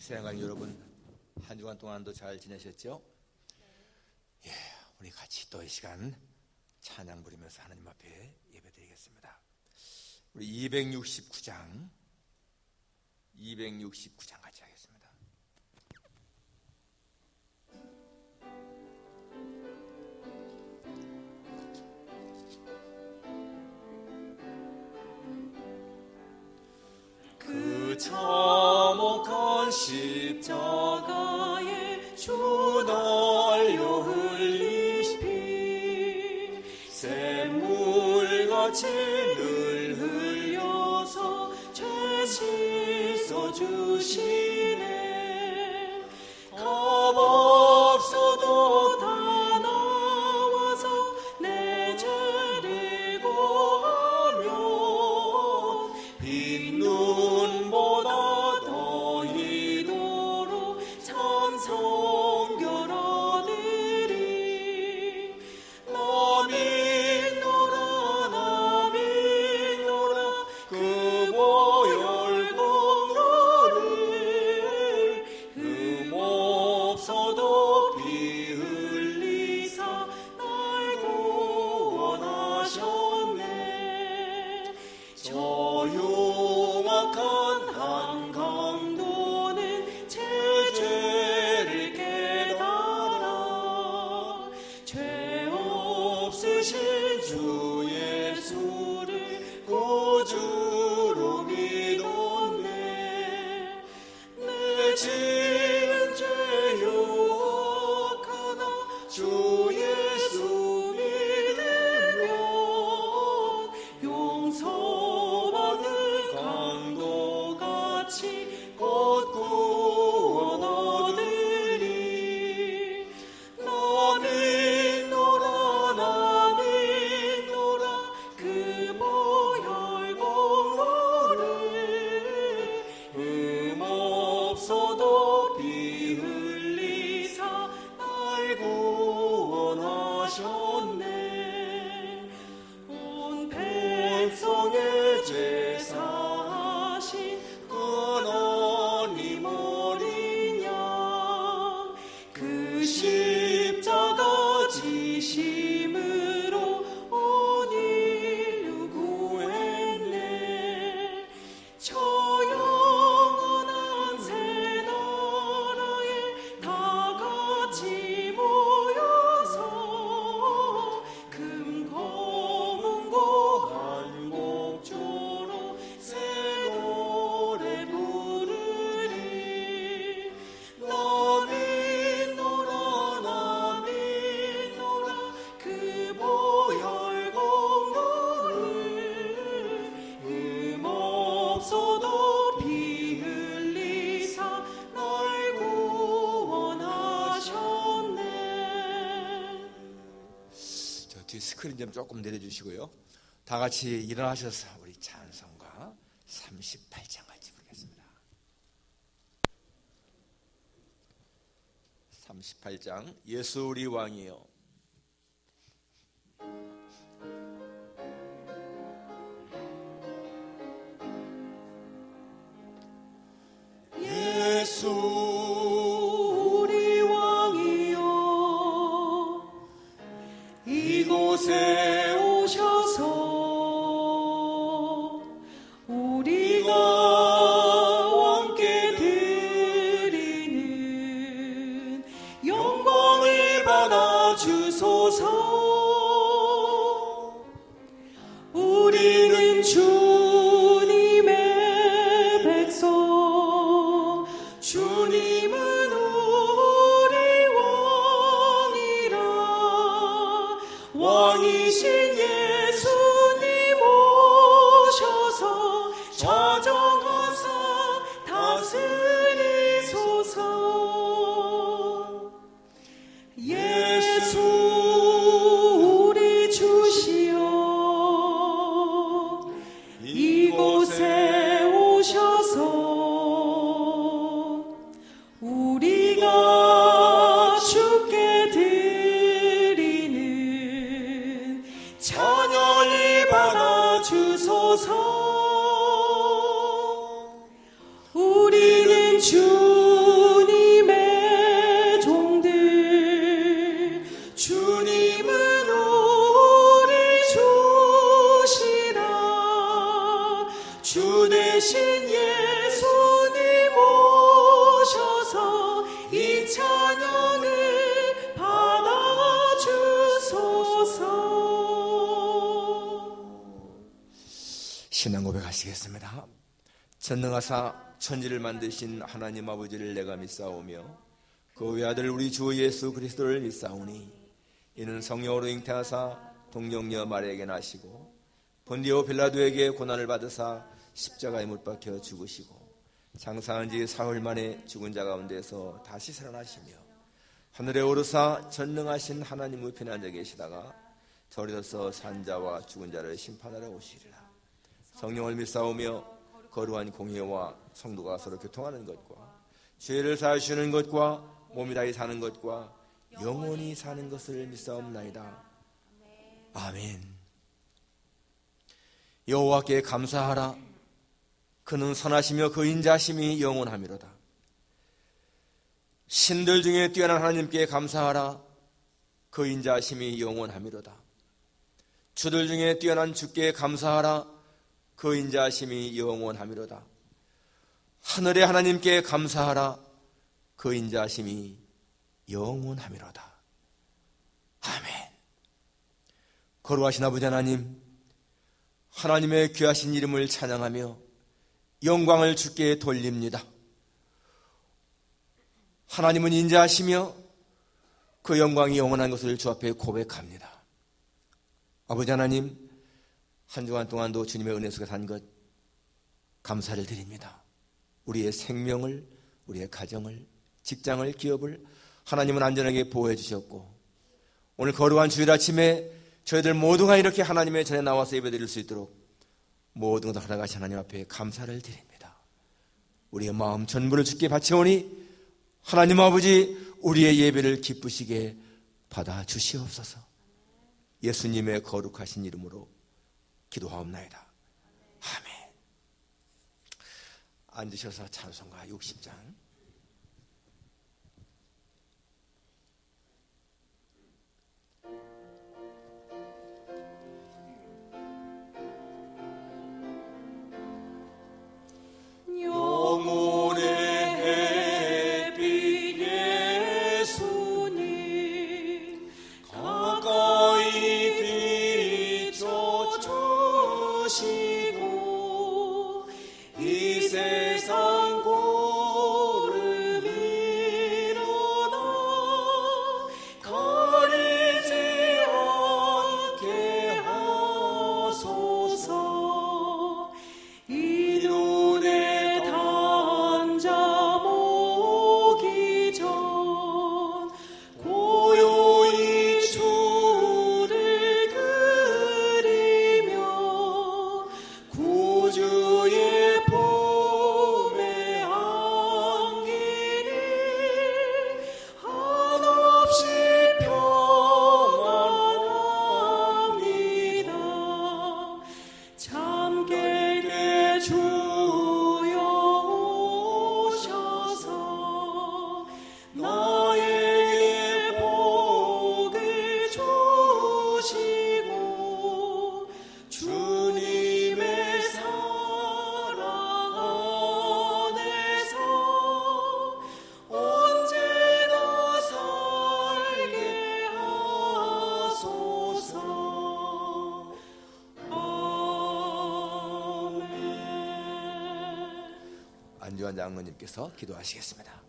사랑하는 여러분, 한 주간 동안도 잘 지내셨죠? 예, 우리 같이 또 이 시간 찬양 부리면서 하나님 앞에 예배드리겠습니다. 우리 269장 같이 하겠습니다. 그 참혹한 십자가에 주 날려 흘리신 피 샘물같이 늘 흘려서 죄 씻어주시네. 값없어도 다 나와서 내 죄를 고하면 빈 눈보다 더 이도록 참 성결 얻으리. 나 믿노라 그 보혈 공로를 흠없어도 피 흘리사 날 구원하셨네. 저 흉악한 한강도는 제 죄를 깨달아 죄 없으신 주 예수를 구주로 믿었네. 내 지은 죄 유혹하나 주 예수 믿으면 용서받는 강도같이 곧 구원 얻으리. 나 믿노라 그 보혈 공로를 흠없어도 피 흘리사 날 구원하셨네. 온 백성의 죄 사하신 하나님 어린 양 그 십자가 지심으로 온 인류 구했네. 저 영원한 새 나라에 다 같이 모여서 금검은고 한 곡조로 새 노래 부르리. 나 믿노라 그 보혈 공로를 흠없어도 피 흘리사 날 구원하셨네. 저 뒤 스크린 좀 조금 내려주시고요. 다 같이 일어나셔서 우리 찬송가 38장 같이 부르겠습니다. 38장 예수 우리 왕이여. 예수 우리 왕이여 이곳에 오셔서 우리가 함께 드리는 영광을 받아주 대신 예수님 오셔서 이 찬양을 받아주소서. 신앙 고백하시겠습니다. 전능하사 천지를 만드신 하나님 아버지를 내가 믿사오며 그 외아들 우리 주 예수 그리스도를 믿사오니 이는 성령으로 잉태하사 동정녀 마리아에게 나시고 본디오 빌라도에게 고난을 받으사 십자가에 못 박혀 죽으시고 장사한 지 사흘 만에 죽은 자 가운데서 다시 살아나시며 하늘에 오르사 전능하신 하나님 우편에 앉아 계시다가 저리로서 산 자와 죽은 자를 심판하러 오시리라. 성령을 믿사오며 거룩한 공예와 성도가 서로 교통하는 것과 죄를 사하시는 것과 몸이 다히 사는 것과 영원히 사는 것을 믿사옵나이다. 아멘. 여호와께 감사하라. 그는 선하시며 그 인자심이 영원하미로다. 신들 중에 뛰어난 하나님께 감사하라. 그 인자심이 영원하미로다. 주들 중에 뛰어난 주께 감사하라. 그 인자심이 영원하미로다. 하늘의 하나님께 감사하라. 그 인자심이 영원하미로다. 아멘. 거룩하신 아버지 하나님, 하나님의 귀하신 이름을 찬양하며 영광을 주께 돌립니다. 하나님은 인자하시며 그 영광이 영원한 것을 주 앞에 고백합니다. 아버지 하나님, 한 주간 동안도 주님의 은혜 속에 산 것 감사를 드립니다. 우리의 생명을, 우리의 가정을, 직장을, 기업을 하나님은 안전하게 보호해 주셨고 오늘 거룩한 주일 아침에 저희들 모두가 이렇게 하나님의 전에 나와서 예배드릴 수 있도록 모든 것을 하나가신 하나님 앞에 감사를 드립니다. 우리의 마음 전부를 주께 바치오니 하나님 아버지 우리의 예배를 기쁘시게 받아주시옵소서. 예수님의 거룩하신 이름으로 기도하옵나이다. 아멘. 앉으셔서 찬송가 60장 영혼의 햇빛 예수님 가까이 비춰주시고 이 세상 고름 일어나 가리지 않게 하소서. 이 눈에 단잠 오기 전 고요히 주를 그리며 구주의 품에 안기니 한없이 평안합니다. 참게 주여 오셔서 나에게 복을 주시고 주님의 사랑 안에서 언제나 살게 하소서. 아멘. 안주환 장로님께서 기도하시겠습니다.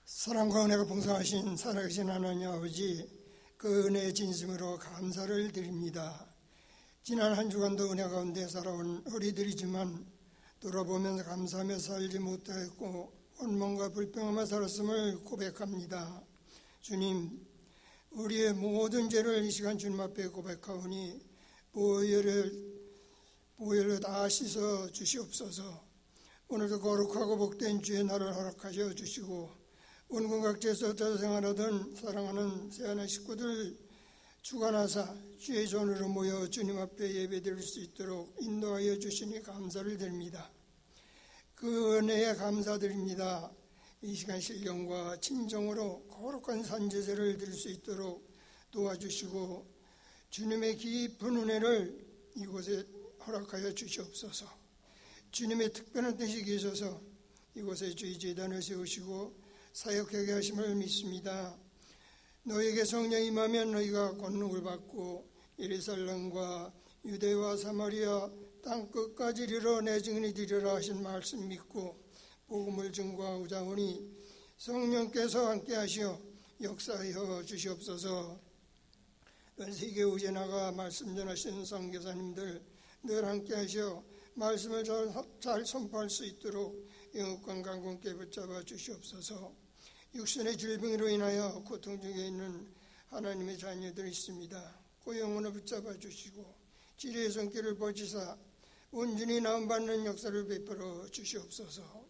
사랑과 은혜가 풍성하신 살아계신 하나님 아버지, 그 은혜의 진심으로 감사를 드립니다. 지난 한 주간도 은혜 가운데 살아온 우리들이지만 돌아보면서 감사하며 살지 못하였고 온몸과 불평하며 살았음을 고백합니다. 주님, 우리의 모든 죄를 이 시간 주님 앞에 고백하오니 보혈로 다 씻어 주시옵소서. 오늘도 거룩하고 복된 주의 날을 허락하셔 주시고 원군 각지에서 생활하던 사랑하는 새하나 식구들 주관하사 주의 전으로 모여 주님 앞에 예배드릴 수 있도록 인도하여 주시니 감사를 드립니다. 그 은혜에 감사드립니다. 이 시간 신령과 친정으로 거룩한 산제사를 드릴 수 있도록 도와주시고 주님의 깊은 은혜를 이곳에 허락하여 주시옵소서. 주님의 특별한 뜻이 계셔서 이곳에 주의 제단을 세우시고 사역하게 하심을 믿습니다. 너에게 성령이 임하면 너희가 권능을 받고 예루살렘과 유대와 사마리아 땅 끝까지 이르러 내 증인이 되리라 하신 말씀 믿고 복음을 증거하고자 하오니 성령께서 함께 하시어 역사하여 주시옵소서. 전 세계 우주에 나가 말씀 전하시는 선교사님들 늘 함께 하시어 말씀을 잘 선포할 수 있도록 영업관 강건께 붙잡아 주시옵소서. 육신의 질병으로 인하여 고통 중에 있는 하나님의 자녀들이 있습니다. 그 영혼을 붙잡아 주시고 치료의 손길을 보시사 온전히 나음받는 역사를 베풀어 주시옵소서.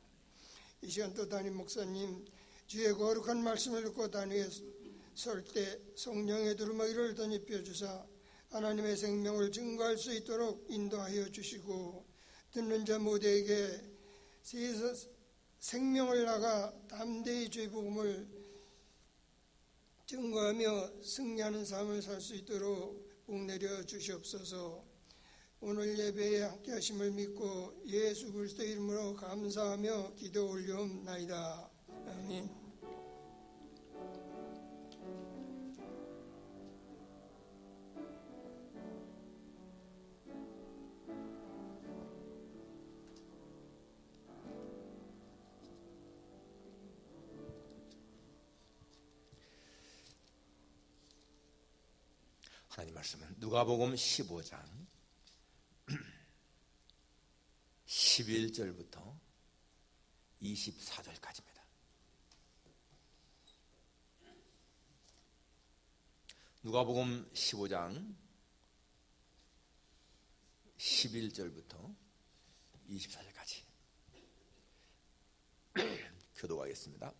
이 시간 또 담임 목사님 주의 거룩한 말씀을 듣고 단위에 설 때 성령의 두루마기를 덧입혀 주사 하나님의 생명을 증거할 수 있도록 인도하여 주시고 듣는 자 모두에게 생명을 나가 담대히 주의 복음을 증거하며 승리하는 삶을 살 수 있도록 복내려 주시옵소서. 오늘 예배에 함께 하심을 믿고 예수 그리스도 이름으로 감사하며 기도 올려옵나이다. 아멘. 하나님 말씀은 누가복음 15장 11절부터 24절까지입니다. 누가복음 15장 11절부터 24절까지 교도하겠습니다.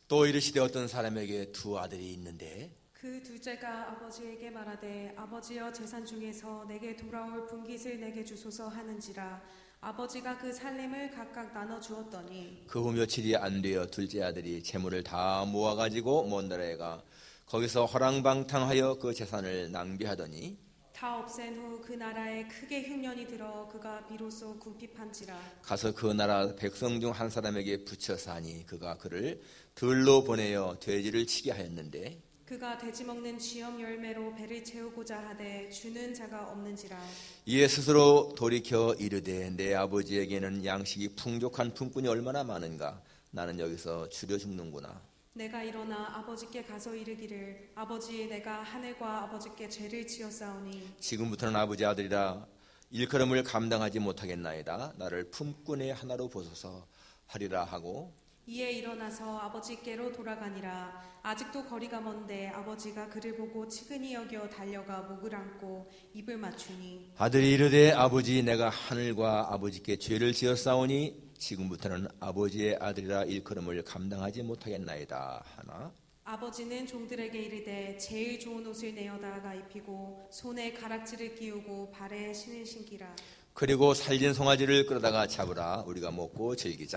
또 이르시되 어떤 사람에게 두 아들이 있는데 그 둘째가 아버지에게 말하되 아버지여 재산 중에서 내게 돌아올 분깃을 내게 주소서 하는지라. 아버지가 그 살림을 각각 나눠 주었더니 그 후 며칠이 안 되어 둘째 아들이 재물을 다 모아가지고 먼 나라에 가 거기서 허랑방탕하여 그 재산을 낭비하더니 다 없앤 후 그 나라에 크게 흉년이 들어 그가 비로소 궁핍한지라. 가서 그 나라 백성 중 한 사람에게 붙여서 하니 그가 그를 들로 보내어 돼지를 치게 하였는데 그가 돼지 먹는 쥐염 열매로 배를 채우고자 하되 주는 자가 없는지라. 이에 스스로 돌이켜 이르되 내 아버지에게는 양식이 풍족한 품꾼이 얼마나 많은가. 나는 여기서 줄여 죽는구나. 내가 일어나 아버지께 가서 이르기를 아버지 내가 하늘과 아버지께 죄를 지었사오니 지금부터는 아버지 아들이라 일컬음을 감당하지 못하겠나이다. 나를 품꾼의 하나로 보소서 하리라 하고 이에 일어나서 아버지께로 돌아가니라. 아직도 거리가 먼데 아버지가 그를 보고 치근히 여겨 달려가 목을 안고 입을 맞추니 아들이 이르되 아버지 내가 하늘과 아버지께 죄를 지었사오니 지금부터는 아버지의 아들이라 일컬음을 감당하지 못하겠나이다 하나 아버지는 종들에게 이르되 제일 좋은 옷을 내어다가 입히고 손에 가락지를 끼우고 발에 신을 신기라. 그리고 살진 송아지를 끌어다가 잡으라. 우리가 먹고 즐기자.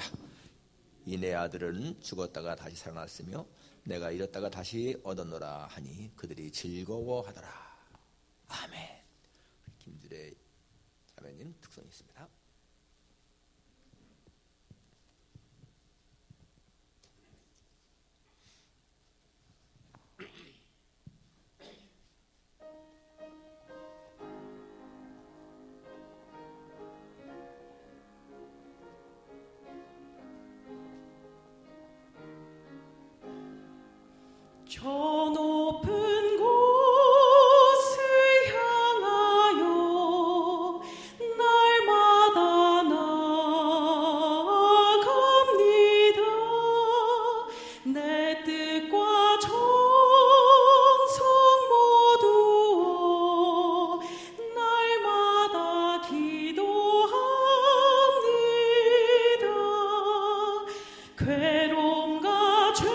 이 내 아들은 죽었다가 다시 살아났으며 내가 잃었다가 다시 얻었노라 하니 그들이 즐거워하더라. 아멘. 김주래 자매님 특성이 있습니다. 저 높은 곳을 향하여 날마다 나아갑니다. 내 뜻과 정성 모두 날마다 기도합니다. 괴로움과 죄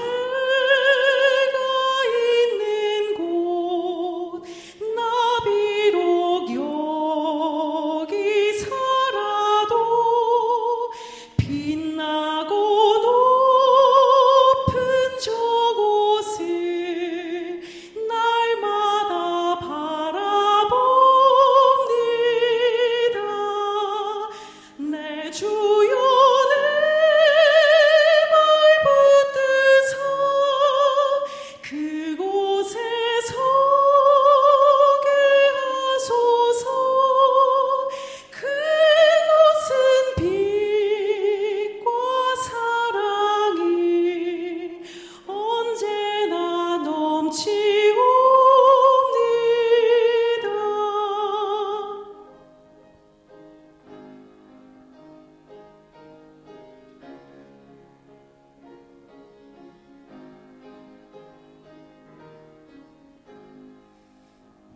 있는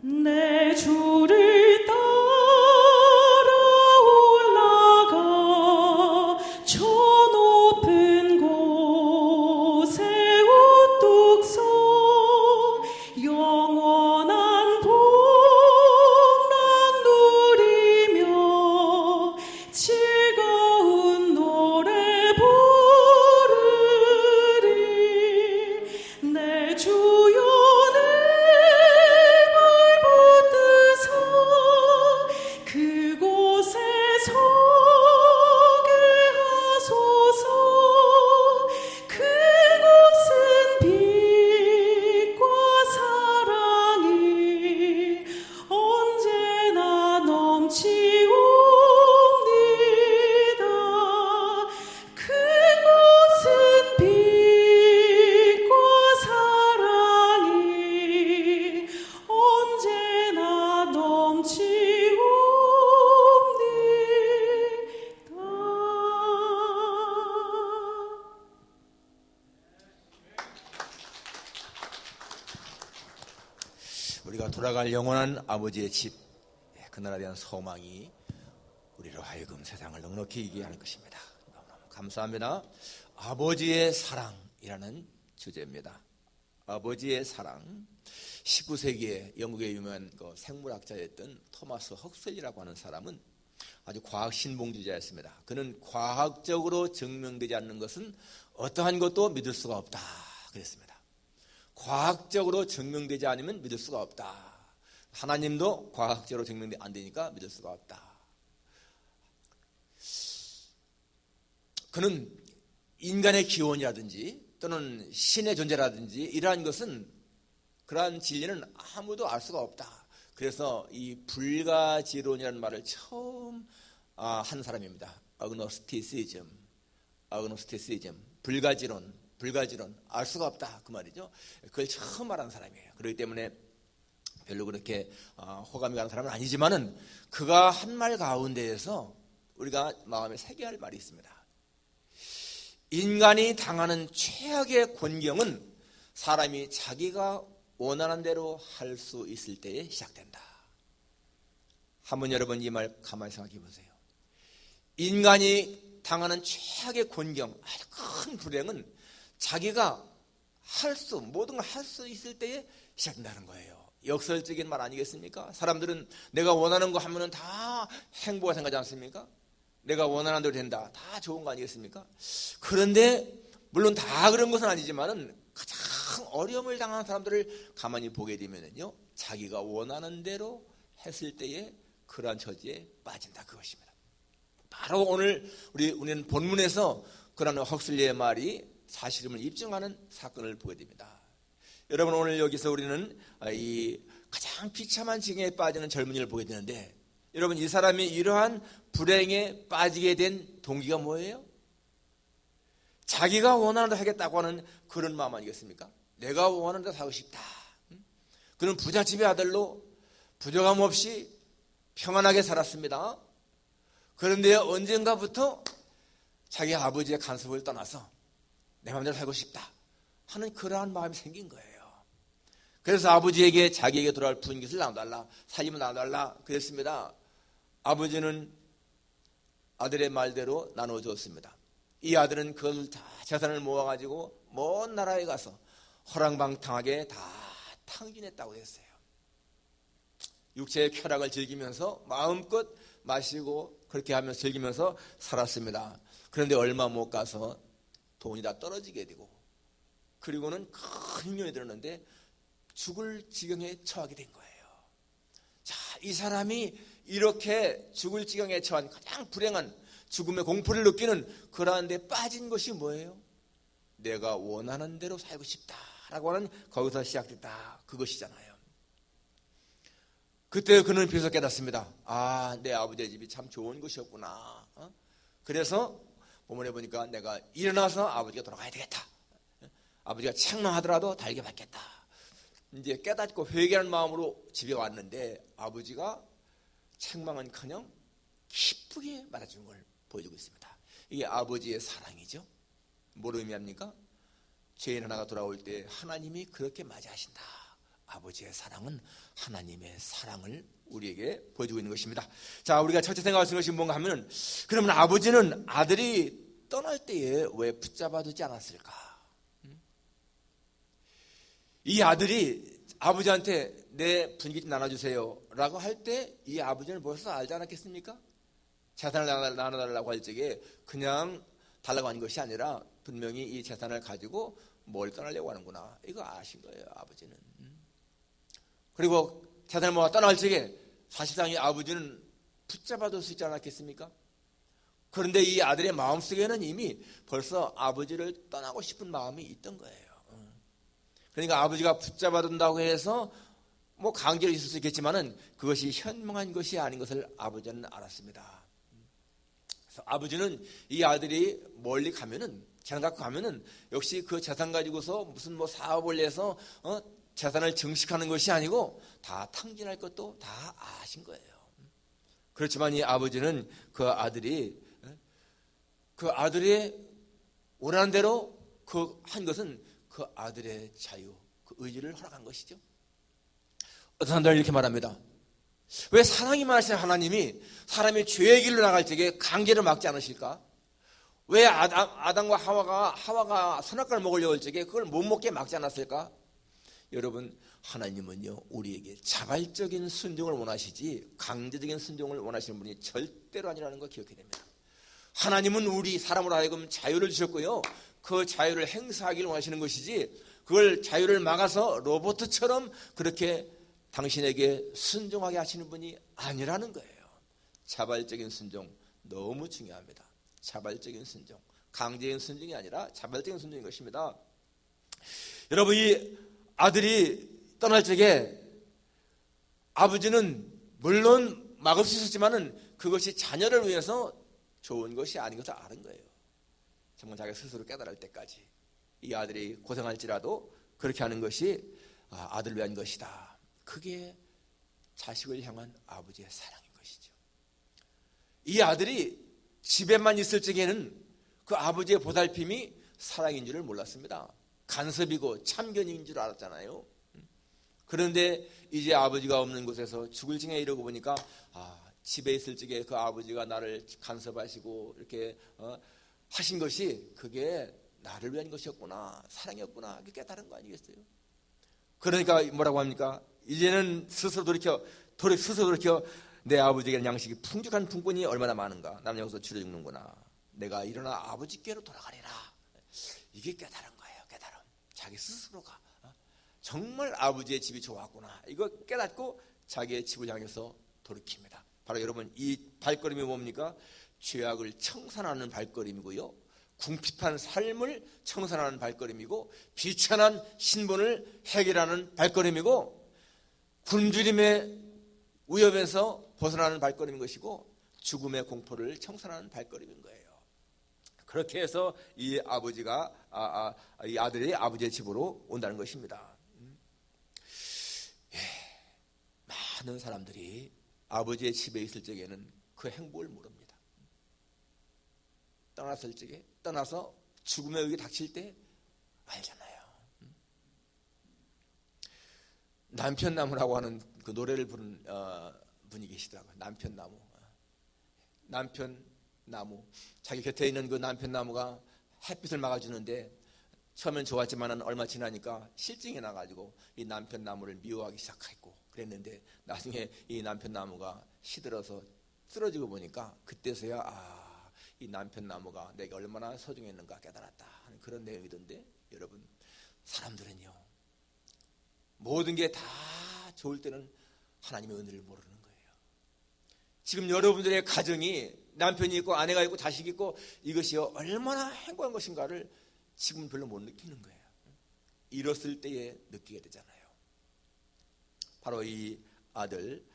내 주를 따라 올라가 저 높은 곳에 우뚝 서 영원한 복락 누리며 즐거운 노래 부르리. 내 주여 그곳에 서게 하소서. 그곳은 빛과 사랑이 언제나 넘치옵니다. 그곳은 빛과 사랑이 언제나 넘치옵니다. 우리가 돌아갈 영원한 아버지의 집, 그 나라에 대한 소망이 우리로 하여금 세상을 넉넉히 이기게 하는 것입니다. 너무너무 감사합니다. 아버지의 사랑이라는 주제입니다. 아버지의 사랑. 19세기에 영국의 유명한 생물학자였던 토마스 헉슬리라고 하는 사람은 아주 과학 신봉주의자였습니다. 그는 과학적으로 증명되지 않는 것은 어떠한 것도 믿을 수가 없다 그랬습니다. 과학적으로 증명되지 않으면 믿을 수가 없다. 하나님도 과학적으로 증명이 안 되니까 믿을 수가 없다. 그는 인간의 기원이라든지 또는 신의 존재라든지 이러한 것은, 그러한 진리는 아무도 알 수가 없다. 그래서 이 불가지론이라는 말을 처음 한 사람입니다. agnosticism, 불가지론, 알 수가 없다 그 말이죠. 그걸 처음 말한 사람이에요. 그렇기 때문에 별로 그렇게 호감이 가는 사람은 아니지만은 그가 한 말 가운데에서 우리가 마음에 새겨야 할 말이 있습니다. 인간이 당하는 최악의 곤경은 사람이 자기가 원하는 대로 할 수 있을 때에 시작된다. 한번 여러분 이 말 가만히 생각해 보세요. 인간이 당하는 최악의 곤경, 아주 큰 불행은 자기가 모든 걸 할 수 있을 때에 시작된다는 거예요. 역설적인 말 아니겠습니까? 사람들은 내가 원하는 거 하면은 다 행복하게 생각하지 않습니까? 내가 원하는 대로 된다. 다 좋은 거 아니겠습니까? 그런데 물론 다 그런 것은 아니지만은 가장 어려움을 당하는 사람들을 가만히 보게 되면은요, 자기가 원하는 대로 했을 때에 그러한 처지에 빠진다 그것입니다. 바로 오늘 우리는 본문에서 그러한 헉슬리의 말이 사실임을 입증하는 사건을 보게 됩니다. 여러분, 오늘 여기서 우리는 이 가장 비참한 지경에 빠지는 젊은이를 보게 되는데, 여러분, 이 사람이 이러한 불행에 빠지게 된 동기가 뭐예요? 자기가 원하는 대로 하겠다고 하는 그런 마음 아니겠습니까? 내가 원하는 대로 하고 싶다. 그는 부잣집의 아들로 부족함 없이 평안하게 살았습니다. 그런데 언젠가부터 자기 아버지의 간섭을 떠나서 내 마음대로 살고 싶다 하는 그러한 마음이 생긴 거예요. 그래서 아버지에게 자기에게 돌아갈 분깃을 나눠달라, 살림을 나눠달라 그랬습니다. 아버지는 아들의 말대로 나눠주었습니다. 이 아들은 그걸 다 재산을 모아가지고 먼 나라에 가서 허랑방탕하게 다 탕진했다고 했어요. 육체의 쾌락을 즐기면서 마음껏 마시고 그렇게 하면서 즐기면서 살았습니다. 그런데 얼마 못 가서 돈이 다 떨어지게 되고, 그리고는 큰 흉년이 들었는데 죽을 지경에 처하게 된 거예요. 자, 이 사람이 이렇게 죽을 지경에 처한 가장 불행한 죽음의 공포를 느끼는 그러한 데 빠진 것이 뭐예요? 내가 원하는 대로 살고 싶다라고 하는, 거기서 시작됐다 그것이잖아요. 그때 그는 비로소 깨닫습니다. 아, 내 아버지의 집이 참 좋은 곳이었구나. 그래서 본문에 보니까 내가 일어나서 아버지가 돌아가야 되겠다. 아버지가 책망하더라도 달게 받겠다. 이제 깨닫고 회개하는 마음으로 집에 왔는데 아버지가 책망은커녕 기쁘게 맞아주는 걸 보여주고 있습니다. 이게 아버지의 사랑이죠. 뭘 의미합니까? 죄인 하나가 돌아올 때 하나님이 그렇게 맞이하신다. 아버지의 사랑은 하나님의 사랑을 우리에게 보여주고 있는 것입니다. 자, 우리가 첫째 생각할 수 있는 것이 뭔가 하면, 그러면 아버지는 아들이 떠날 때에 왜 붙잡아 두지 않았을까? 이 아들이 아버지한테 내 분깃 좀 나눠주세요 라고 할 때 이 아버지는 벌써 알지 않았겠습니까? 재산을 나눠달라고 할 적에 그냥 달라고 하는 것이 아니라 분명히 이 재산을 가지고 뭘 떠나려고 하는구나, 이거 아신 거예요, 아버지는. 그리고 재산을 모아 떠날 적에 사실상 이 아버지는 붙잡아둘 수 있지 않았겠습니까? 그런데 이 아들의 마음속에는 이미 벌써 아버지를 떠나고 싶은 마음이 있던 거예요. 그러니까 아버지가 붙잡아둔다고 해서 뭐 강제로 있을 수 있겠지만은 그것이 현명한 것이 아닌 것을 아버지는 알았습니다. 그래서 아버지는 이 아들이 멀리 가면은, 재산 갖고 가면은 역시 그 재산 가지고서 무슨 뭐 사업을 해서 재산을 증식하는 것이 아니고 다 탕진할 것도 다 아신 거예요. 그렇지만 이 아버지는 그 아들이 원하는 대로 그 한 것은 그 아들의 자유, 그 의지를 허락한 것이죠. 어떤 사람들은 이렇게 말합니다. 왜 사랑이 많으신 하나님이 사람이 죄의 길로 나갈 적에 강제를 막지 않으실까? 왜 아담과 하와가 선악과를 먹으려고 할 적에 그걸 못 먹게 막지 않았을까? 여러분, 하나님은요, 우리에게 자발적인 순종을 원하시지 강제적인 순종을 원하시는 분이 절대로 아니라는 거 기억해야 됩니다. 하나님은 우리 사람으로 하여금 자유를 주셨고요, 그 자유를 행사하기를 원하시는 것이지 그걸 자유를 막아서 로봇처럼 그렇게 당신에게 순종하게 하시는 분이 아니라는 거예요. 자발적인 순종 너무 중요합니다. 자발적인 순종, 강제적인 순종이 아니라 자발적인 순종인 것입니다. 여러분, 이 아들이 떠날 적에 아버지는 물론 막을 수 있었지만은 그것이 자녀를 위해서 좋은 것이 아닌 것을 아는 거예요. 정말 자기 스스로 깨달을 때까지 이 아들이 고생할지라도 그렇게 하는 것이 아들을 위한 것이다. 그게 자식을 향한 아버지의 사랑인 것이죠. 이 아들이 집에만 있을 적에는 그 아버지의 보살핌이 사랑인 줄을 몰랐습니다. 간섭이고 참견인 줄 알았잖아요. 그런데 이제 아버지가 없는 곳에서 죽을 징에 이르고 보니까 집에 있을 적에 그 아버지가 나를 간섭하시고 이렇게 하신 것이 그게 나를 위한 것이었구나, 사랑이었구나, 그게 깨달은 거 아니겠어요? 그러니까 뭐라고 합니까? 이제는 스스로 돌이켜 내 아버지에게는 양식이 풍족한 품꾼이 얼마나 많은가, 남 여기서 줄여 죽는구나, 내가 일어나 아버지께로 돌아가리라. 이게 깨달은 거예요. 깨달음. 자기 스스로가 정말 아버지의 집이 좋았구나, 이거 깨닫고 자기의 집을 향해서 돌이킵니다. 바로 여러분, 이 발걸음이 뭡니까? 죄악을 청산하는 발걸음이고요, 궁핍한 삶을 청산하는 발걸음이고, 비천한 신분을 해결하는 발걸음이고, 굶주림의 위협에서 벗어나는 발걸음인 것이고, 죽음의 공포를 청산하는 발걸음인 거예요. 그렇게 해서 이 아들이 아버지의 집으로 온다는 것입니다. 많은 사람들이 아버지의 집에 있을 적에는 그 행복을 모릅니다. 떠났을 적에, 떠나서 죽음의 위기 닥칠 때 알잖아요. 남편나무라고 하는 그 노래를 부른 분이 계시더라고요. 남편나무. 자기 곁에 있는 그 남편나무가 햇빛을 막아주는데 처음엔 좋았지만 얼마 지나니까 실증이 나가지고 이 남편나무를 미워하기 시작했고 그랬는데, 나중에 이 남편나무가 시들어서 쓰러지고 보니까 그때서야 이 남편나무가 내게 얼마나 소중했는가 깨달았다 하는 그런 내용이던데, 여러분, 사람들은요, 모든 게 다 좋을 때는 하나님의 은혜를 모르는 거예요. 지금 여러분들의 가정이 남편이 있고 아내가 있고 자식이 있고 이것이 얼마나 행복한 것인가를 지금 별로 못 느끼는 거예요. 잃었을 때에 느끼게 되잖아요. 바로 이 아들,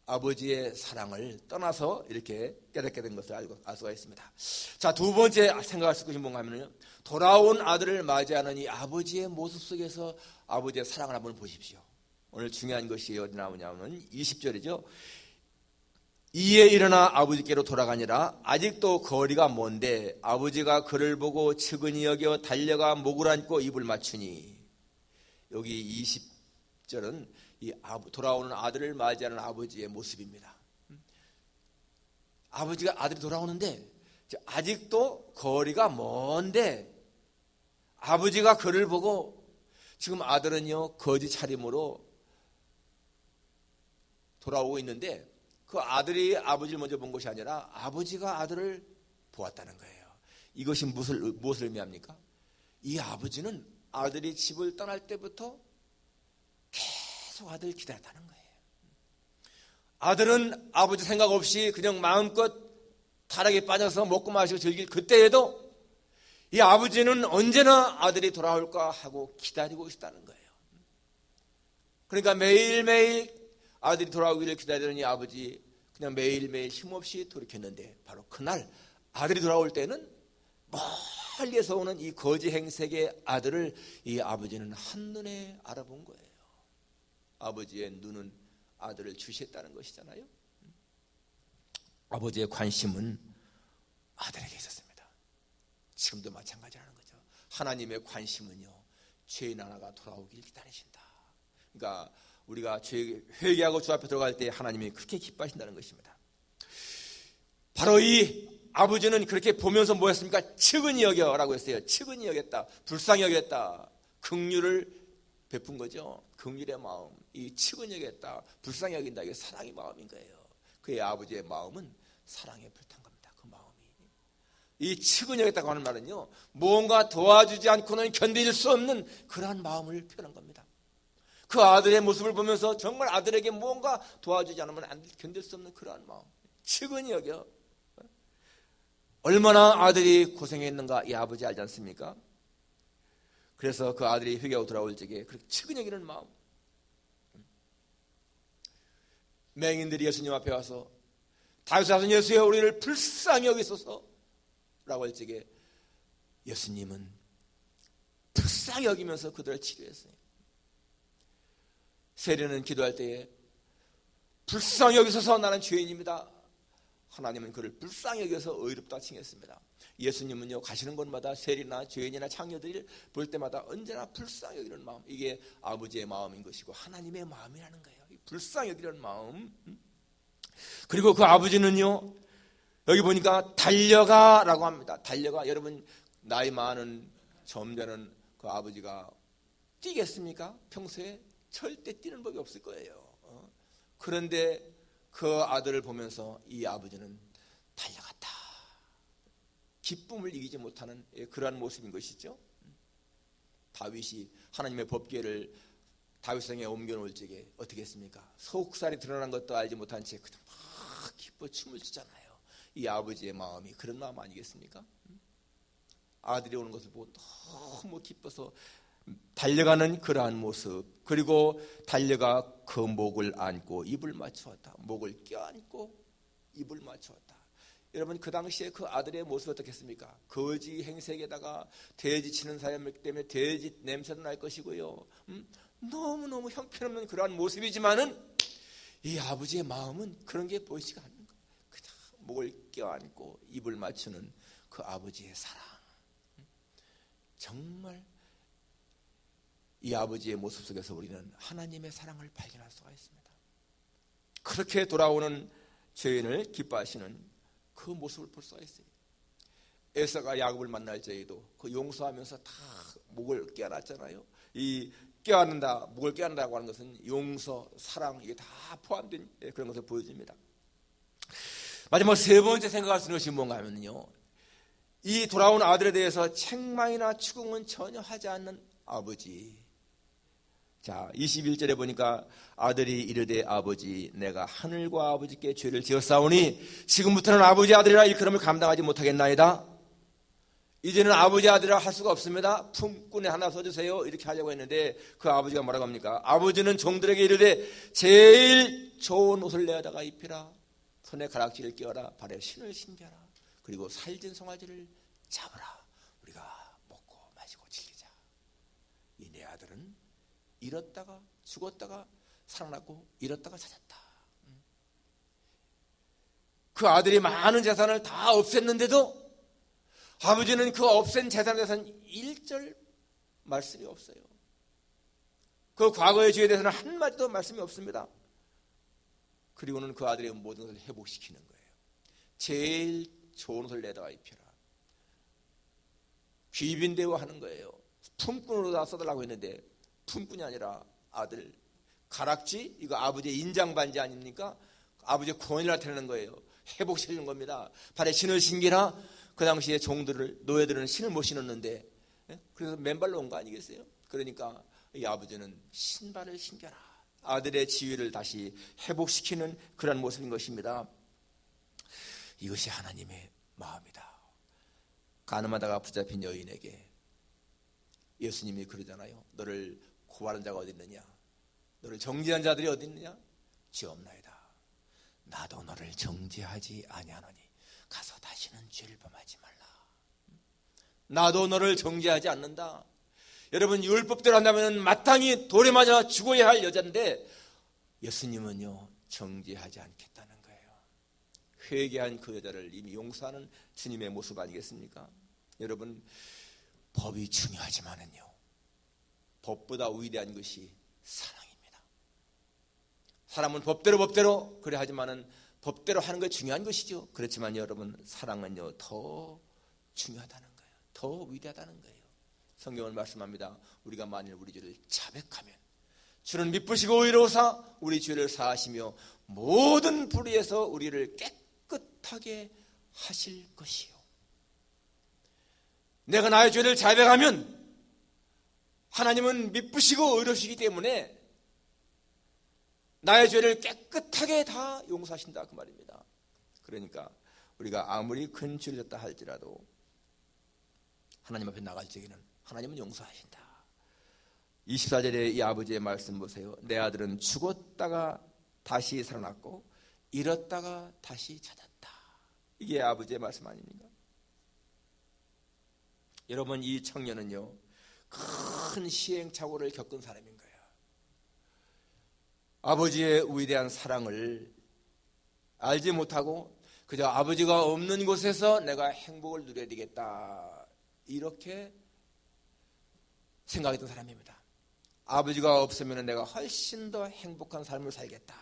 아버지의 사랑을 떠나서 이렇게 깨닫게 된 것을 알 수가 있습니다. 자, 두 번째 생각할 수 있는 것이 뭔가 하면요, 돌아온 아들을 맞이하는 이 아버지의 모습 속에서 아버지의 사랑을 한번 보십시오. 오늘 중요한 것이 어디 나오냐면 20절이죠. 이에 일어나 아버지께로 돌아가니라. 아직도 거리가 먼데 아버지가 그를 보고 측은히 여겨 달려가 목을 안고 입을 맞추니. 여기 10절은 이 돌아오는 아들을 맞이하는 아버지의 모습입니다. 아버지가 아들이 돌아오는데 아직도 거리가 먼데 아버지가 그를 보고 지금 아들은요 거지 차림으로 돌아오고 있는데 그 아들이 아버지를 먼저 본 것이 아니라 아버지가 아들을 보았다는 거예요. 이것이 무엇을 의미합니까? 이 아버지는 아들이 집을 떠날 때부터 계속 아들을 기다렸다는 거예요. 아들은 아버지 생각 없이 그냥 마음껏 타락에 빠져서 먹고 마시고 즐길 그때에도 이 아버지는 언제나 아들이 돌아올까 하고 기다리고 있다는 거예요. 그러니까 매일매일 아들이 돌아오기를 기다리는 이 아버지 그냥 매일매일 힘없이 돌이켰는데 바로 그날 아들이 돌아올 때는 멀리에서 오는 이 거지 행색의 아들을 이 아버지는 한눈에 알아본 거예요. 아버지의 눈은 아들을 주시했다는 것이잖아요. 아버지의 관심은 아들에게 있었습니다. 지금도 마찬가지라는 거죠. 하나님의 관심은요 죄인 하나가 돌아오길 기다리신다. 그러니까 우리가 회개하고 주 앞에 들어갈 때 하나님이 그렇게 기뻐하신다는 것입니다. 바로 이 아버지는 그렇게 보면서 뭐 했습니까? 측은히 여겨라고 했어요. 측은히 여겼다. 불쌍히 여겼다. 긍휼을 베푼 거죠. 긍휼의 마음. 이 측은히 여겼다. 불쌍히 여긴다. 이게 사랑의 마음인 거예요. 그의 아버지의 마음은 사랑에 불탄 겁니다. 그 마음이. 이 측은히 여겼다고 하는 말은요 뭔가 도와주지 않고는 견딜 수 없는 그러한 마음을 표현한 겁니다. 그 아들의 모습을 보면서 정말 아들에게 뭔가 도와주지 않으면 견딜 수 없는 그러한 마음. 측은히 여겨. 얼마나 아들이 고생했는가 이 아버지 알지 않습니까? 그래서 그 아들이 회개하고 돌아올 적에 그렇게 측은히 여기는 마음. 맹인들이 예수님 앞에 와서 다윗의 자손 예수여 우리를 불쌍히 여기소서 라고 할 적에 예수님은 불쌍히 여기면서 그들을 치료했어요. 세리는 기도할 때에 불쌍히 여기소서 나는 죄인입니다. 하나님은 그를 불쌍히 여겨서 의롭다 칭했습니다. 예수님은요 가시는 곳마다 세리나 죄인이나 창녀들을 볼 때마다 언제나 불쌍히 여기는 마음, 이게 아버지의 마음인 것이고 하나님의 마음이라는 거예요. 불쌍히 여기는 마음. 그리고 그 아버지는요 여기 보니까 달려가라고 합니다. 달려가. 여러분 나이 많은 점잖은 그 아버지가 뛰겠습니까? 평소에 절대 뛰는 법이 없을 거예요. 그런데 그 아들을 보면서 이 아버지는 달려갔다. 기쁨을 이기지 못하는 그러한 모습인 것이죠. 다윗이 하나님의 법궤를 다윗성에 옮겨놓을 적에 어떻게 했습니까? 속살이 드러난 것도 알지 못한 채 그냥 막 기뻐 춤을 추잖아요. 이 아버지의 마음이 그런 마음 아니겠습니까? 아들이 오는 것을 보고 너무 기뻐서 달려가는 그러한 모습, 그리고 달려가 그 목을 안고 입을 맞추었다. 목을 껴안고 입을 맞추었다. 여러분 그 당시에 그 아들의 모습이 어떻겠습니까? 거지 행색에다가 돼지 치는 사람이기 때문에 돼지 냄새도 날 것이고요. 너무너무 형편없는 그러한 모습이지만은 이 아버지의 마음은 그런 게 보이지가 않는 거예요. 그냥 목을 껴안고 입을 맞추는 그 아버지의 사랑. 정말 이 아버지의 모습 속에서 우리는 하나님의 사랑을 발견할 수가 있습니다. 그렇게 돌아오는 죄인을 기뻐하시는 그 모습을 볼 수가 있어요. 에서가 야곱을 만날 때에도 그 용서하면서 다 목을 껴안았잖아요. 이 껴안는다, 목을 껴안는다고 하는 것은 용서, 사랑 이게 다 포함된 그런 것을 보여줍니다. 마지막 세 번째 생각할 수 있는 것이 뭔가 하면요, 이 돌아온 아들에 대해서 책망이나 추궁은 전혀 하지 않는 아버지. 자, 21절에 보니까 아들이 이르되 아버지 내가 하늘과 아버지께 죄를 지었사오니 지금부터는 아버지 아들이라 일컬음을 감당하지 못하겠나이다. 이제는 아버지 아들이라 할 수가 없습니다. 품꾼에 하나 써주세요. 이렇게 하려고 했는데 그 아버지가 뭐라고 합니까? 아버지는 종들에게 이르되 제일 좋은 옷을 내어다가 입히라. 손에 가락지를 끼워라. 발에 신을 신겨라. 그리고 살진 송아지를 잡으라. 우리가 먹고 마시고 즐기자. 이 내 아들은 잃었다가 죽었다가 살아났고 잃었다가 찾았다. 그 아들이 많은 재산을 다 없앴는데도 아버지는 그 없앤 재산에 대해서는 1절 말씀이 없어요. 그 과거의 죄에 대해서는 한마디도 말씀이 없습니다. 그리고는 그 아들의 모든 것을 회복시키는 거예요. 제일 좋은 옷을 내다가 입혀라. 귀빈 대우하는 거예요. 품꾼으로 다 써달라고 했는데 품꾼이 아니라 아들 가락지, 이거 아버지의 인장반지 아닙니까? 아버지의 구원이라 나타내는 거예요. 회복시키는 겁니다. 발에 신을 신기라. 그 당시에 종들을, 노예들은 신을 못 신었는데, 그래서 맨발로 온 거 아니겠어요? 그러니까 이 아버지는 신발을 신겨라. 아들의 지위를 다시 회복시키는 그런 모습인 것입니다. 이것이 하나님의 마음이다. 가늠하다가 붙잡힌 여인에게 예수님이 그러잖아요. 너를 고발한 자가 어디 있느냐? 너를 정죄한 자들이 어디 있느냐? 지없나이다. 나도 너를 정죄하지 아니하노니 가서 다시는 죄를 범하지 말라. 나도 너를 정죄하지 않는다. 여러분, 율법대로 한다면 마땅히 돌에 맞아 죽어야 할 여자인데 예수님은요 정죄하지 않겠다는 거예요. 회개한 그 여자를 이미 용서하는 주님의 모습 아니겠습니까? 여러분, 법이 중요하지만은요 법보다 위대한 것이 사랑입니다. 사람은 법대로 그래 하지만은 법대로 하는 게 중요한 것이죠. 그렇지만 여러분, 사랑은요 더 중요하다는 거예요. 더 위대하다는 거예요. 성경은 말씀합니다. 우리가 만일 우리 죄를 자백하면 주는 미쁘시고 의로우사 우리 죄를 사하시며 모든 불의에서 우리를 깨끗하게 하실 것이요. 내가 나의 죄를 자백하면 하나님은 미쁘시고 의로우시기 때문에 나의 죄를 깨끗하게 다 용서하신다, 그 말입니다. 그러니까 우리가 아무리 큰 죄를 졌다 할지라도 하나님 앞에 나갈 적에는 하나님은 용서하신다. 24절에 이 아버지의 말씀 보세요. 내 아들은 죽었다가 다시 살아났고 잃었다가 다시 찾았다. 이게 아버지의 말씀 아닙니까? 여러분, 이 청년은요 큰 시행착오를 겪은 사람인 거예요. 아버지의 위대한 사랑을 알지 못하고 그저 아버지가 없는 곳에서 내가 행복을 누려야 되겠다, 이렇게 생각했던 사람입니다. 아버지가 없으면 내가 훨씬 더 행복한 삶을 살겠다.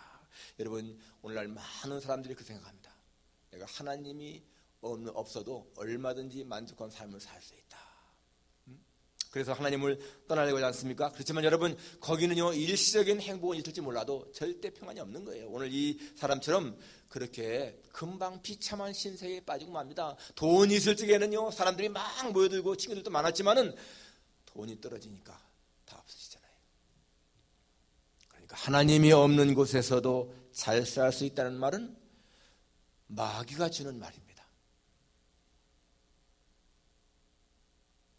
여러분, 오늘날 많은 사람들이 그 생각합니다. 내가 하나님이 없어도 얼마든지 만족한 삶을 살 수 있다. 그래서 하나님을 떠나려고 하지 않습니까? 그렇지만 여러분, 거기는요 일시적인 행복은 있을지 몰라도 절대 평안이 없는 거예요. 오늘 이 사람처럼 그렇게 금방 비참한 신세에 빠지고 맙니다. 돈이 있을 적에는요 사람들이 막 모여들고 친구들도 많았지만은 돈이 떨어지니까 다 없어지잖아요. 그러니까 하나님이 없는 곳에서도 잘 살 수 있다는 말은 마귀가 주는 말입니다.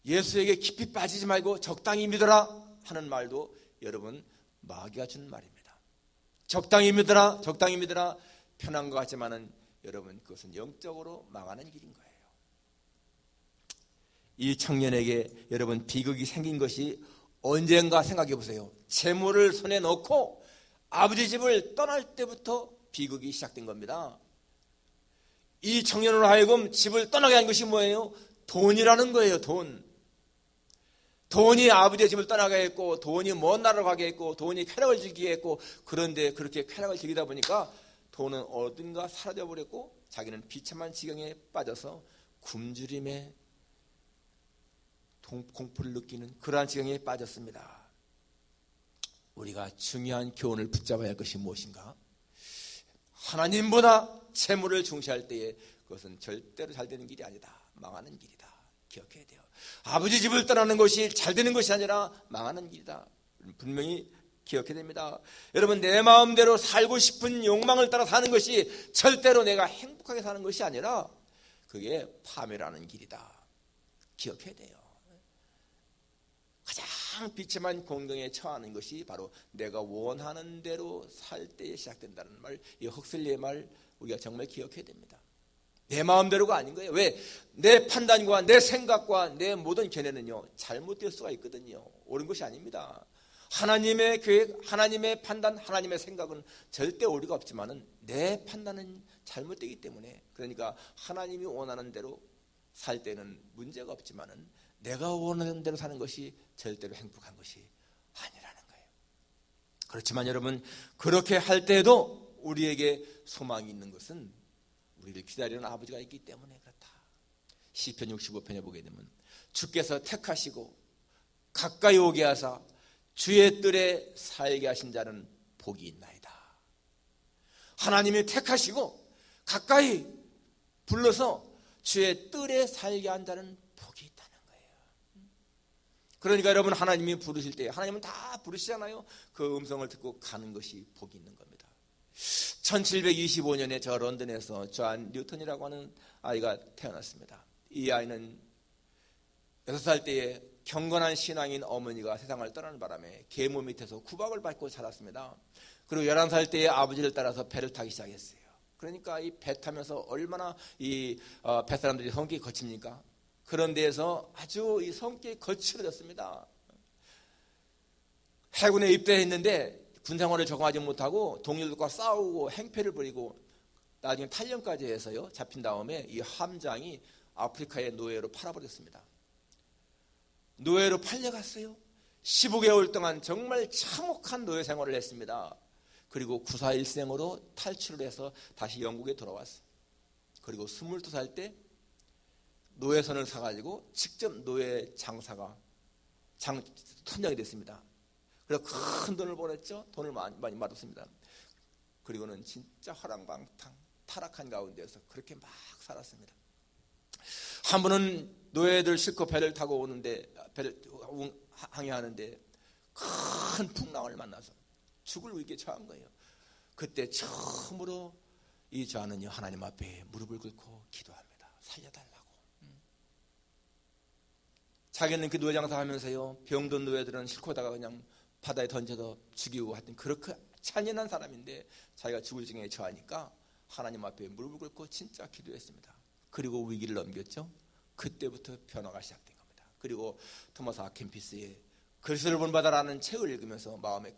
예수에게 깊이 빠지지 말고 적당히 믿어라 하는 말도 여러분 마귀가 주는 말입니다. 적당히 믿어라, 적당히 믿어라, 편한 것 같지만은 여러분 그것은 영적으로 망하는 길인 거예요. 이 청년에게 여러분 비극이 생긴 것이 언젠가 생각해 보세요. 재물을 손에 넣고 아버지 집을 떠날 때부터 비극이 시작된 겁니다. 이 청년으로 하여금 집을 떠나게 한 것이 뭐예요? 돈이라는 거예요. 돈이 아버지의 집을 떠나게 했고, 돈이 먼 나라로 가게 했고, 돈이 쾌락을 즐기게 했고, 그런데 그렇게 쾌락을 즐기다 보니까 돈은 어딘가 사라져버렸고 자기는 비참한 지경에 빠져서 굶주림에 공포를 느끼는 그러한 지경에 빠졌습니다. 우리가 중요한 교훈을 붙잡아야 할 것이 무엇인가? 하나님보다 재물을 중시할 때에 그것은 절대로 잘 되는 길이 아니다. 망하는 길이다. 기억해야 돼요. 아버지 집을 떠나는 것이 잘 되는 것이 아니라 망하는 길이다. 분명히 기억해야 됩니다. 여러분, 내 마음대로 살고 싶은 욕망을 따라 사는 것이 절대로 내가 행복하게 사는 것이 아니라 그게 파멸하는 길이다. 기억해야 돼요. 가장 비참한 공경에 처하는 것이 바로 내가 원하는 대로 살 때에 시작된다는 말, 이 헉슬리의 말 우리가 정말 기억해야 됩니다. 내 마음대로가 아닌 거예요. 왜? 내 판단과 내 생각과 내 모든 견해는요 잘못될 수가 있거든요. 옳은 것이 아닙니다. 하나님의 계획, 하나님의 판단, 하나님의 생각은 절대 오류가 없지만은 내 판단은 잘못되기 때문에, 그러니까 하나님이 원하는 대로 살 때는 문제가 없지만은 내가 원하는 대로 사는 것이 절대로 행복한 것이 아니라는 거예요. 그렇지만 여러분, 그렇게 할 때에도 우리에게 소망이 있는 것은 우리를 기다리는 아버지가 있기 때문에 그렇다. 시편 65편에 보게 되면 주께서 택하시고 가까이 오게 하사 주의 뜰에 살게 하신 자는 복이 있나이다. 하나님이 택하시고 가까이 불러서 주의 뜰에 살게 한 자는 복이 있다는 거예요. 그러니까 여러분, 하나님이 부르실 때 하나님은 다 부르시잖아요. 그 음성을 듣고 가는 것이 복이 있는 겁니다. 1725년에 저 런던에서 존 뉴턴이라고 하는 아이가 태어났습니다. 이 아이는 6살 때에 경건한 신앙인 어머니가 세상을 떠나는 바람에 계모 밑에서 구박을 받고 자랐습니다. 그리고 11살 때에 아버지를 따라서 배를 타기 시작했어요. 그러니까 이 배 타면서 얼마나 이 뱃사람들이 성격이 거칩니까? 그런 데에서 아주 이 성격이 거칠어졌습니다. 해군에 입대했는데 군생활을 적응하지 못하고 동료들과 싸우고 행패를 부리고 나중에 탈영까지 해서요, 잡힌 다음에 이 함장이 아프리카의 노예로 팔아버렸습니다. 노예로 팔려갔어요. 15개월 동안 정말 참혹한 노예 생활을 했습니다. 그리고 구사일생으로 탈출을 해서 다시 영국에 돌아왔어요. 그리고 22살 때 노예선을 사가지고 직접 노예 장사가 선장이 됐습니다. 그래서 큰 돈을 벌었죠. 돈을 많이 받았습니다. 그리고는 진짜 화랑방탕 타락한 가운데서 그렇게 막 살았습니다. 한 번은 노예들 싣고 배를 타고 오는데, 배를 항해하는데 큰 풍랑을 만나서 죽을 위기에 처한 거예요. 그때 처음으로 이 존은요, 하나님 앞에 무릎을 꿇고 기도합니다. 살려달라고. 자기는 그 노예 장사하면서요, 병든 노예들은 싣고다가 그냥 바다에 던져서 죽이고 하여튼 그렇게 잔인한 사람인데 자기가 죽을 지경에 처하니까 하나님 앞에 무릎을 꿇고 진짜 기도했습니다. 그리고 위기를 넘겼죠. 그때부터 변화가 시작된 겁니다. 그리고 토마스 아켄피스의 그리스도를 본받아라는 책을 읽으면서 마음에